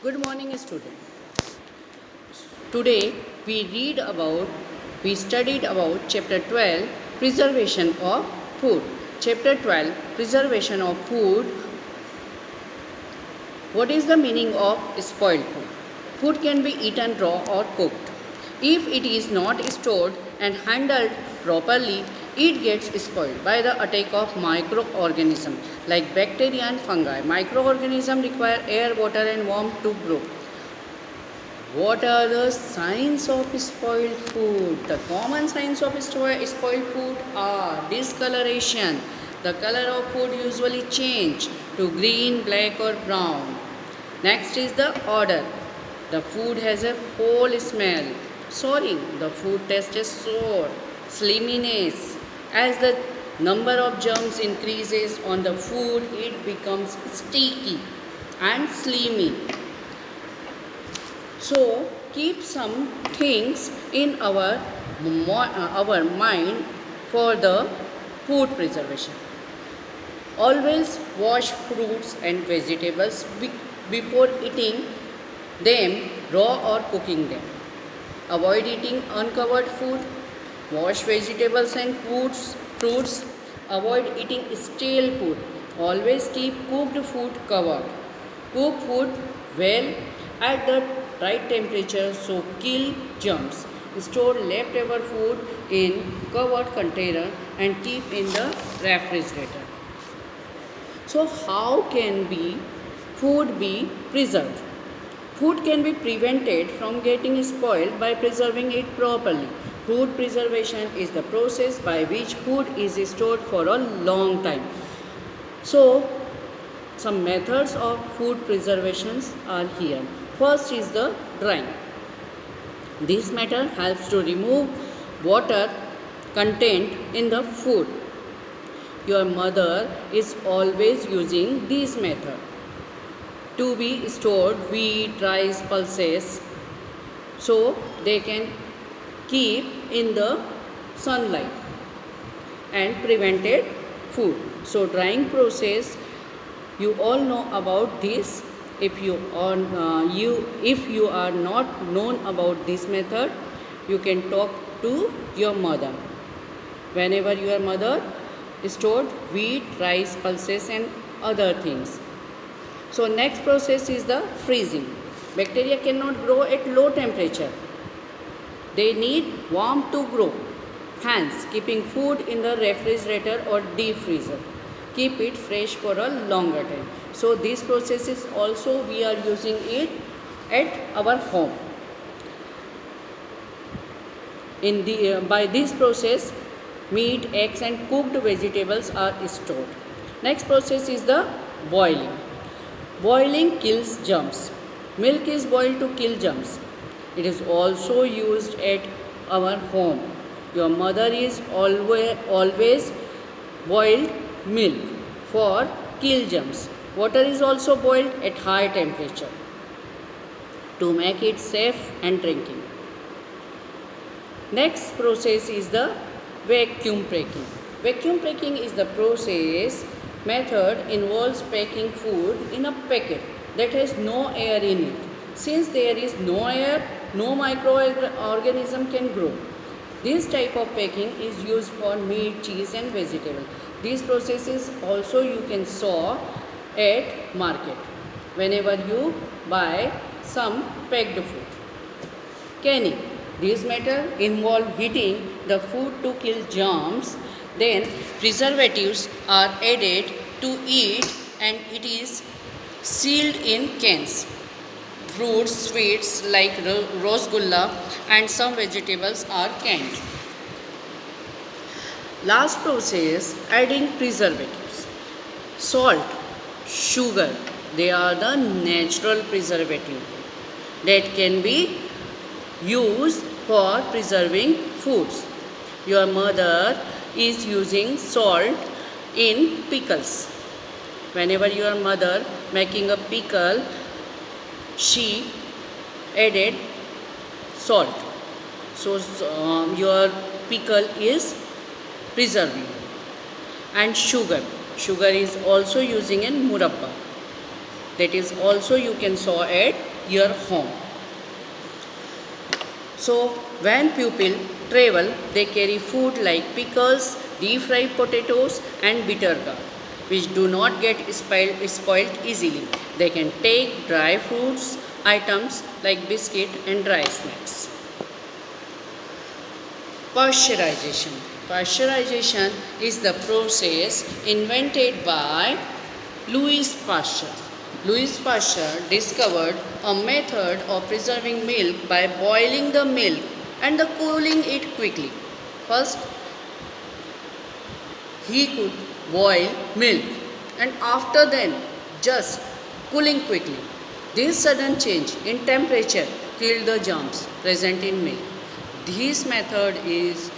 Good morning, student. Today we studied about chapter 12, preservation of food. Chapter 12, preservation of food. What is the meaning of spoiled food? Food can be eaten raw or cooked. If it is not stored and handled properly, it gets spoiled by the attack of microorganisms like bacteria and fungi. Microorganisms require air, water and warmth to grow. What are the signs of spoiled food? The common signs of spoiled food are discoloration. The color of food usually change to green, black or brown. Next is the odor. The food has a foul smell. Soaring. The food tastes sour. Slimminess. As the number of germs increases on the food, it becomes sticky and slimy. So keep some things in our mind for the food preservation. Always wash fruits and vegetables before eating them raw or cooking them. Avoid eating uncovered food. Wash vegetables and fruits. Avoid eating stale food. Always keep cooked food covered. Cook food well at the right temperature so kill germs. Store leftover food in covered container and keep in the refrigerator. So how can food be preserved? Food can be prevented from getting spoiled by preserving it properly. Food preservation is the process by which food is stored for a long time. So some methods of food preservations are here. First is the drying. This method helps to remove water content in the food. Your mother is always using this method to be stored wheat, rice, pulses so they can keep in the sunlight and prevented food. So drying process, you all know about this. If you are not known about this method, you can talk to your mother. Whenever your mother stored wheat, rice, pulses and other things. So next process is the freezing. Bacteria cannot grow at low temperature. They need warmth to grow. Hence, keeping food in the refrigerator or deep freezer. Keep it fresh for a longer time. So this process is also we are using it at our home. By this process, meat, eggs and cooked vegetables are stored. Next process is the boiling. Boiling kills germs. Milk is boiled to kill germs. It is also used at our home. Your mother is always boiled milk for kill germs. Water is also boiled at high temperature to make it safe and drinking. Next process is the vacuum packing. Vacuum packing is the process method involves packing food in a packet that has no air in it. Since there is no air, no microorganism can grow. This type of packing is used for meat, cheese and vegetable. These processes also you can saw at market whenever you buy some packed food. Canning. This method involves heating the food to kill germs. Then preservatives are added to it and it is sealed in cans. Fruits, sweets like rosgulla and some vegetables are canned. Last process, adding preservatives. Salt, sugar, they are the natural preservative that can be used for preserving foods. Your mother is using salt in pickles. Whenever your mother making a pickle, she added salt. So your pickle is preserving. And sugar. Sugar is also using in murabba. That is also you can saw at your home. So when people travel, they carry food like pickles, deep fried potatoes and bitter gourd, which do not get spoiled easily. They can take dry fruits, items like biscuit and dry snacks. Pasteurization. Pasteurization is the process invented by Louis Pasteur. Louis Pasteur discovered a method of preserving milk by boiling the milk and cooling it quickly. First, he could boil milk and after then just cooling quickly. This sudden change in temperature killed the germs present in milk. This method is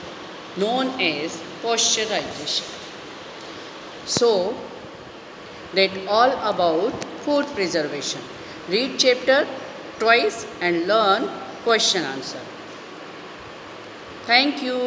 known as pasteurization. So, that all about food preservation. Read chapter twice and learn question answer. Thank you.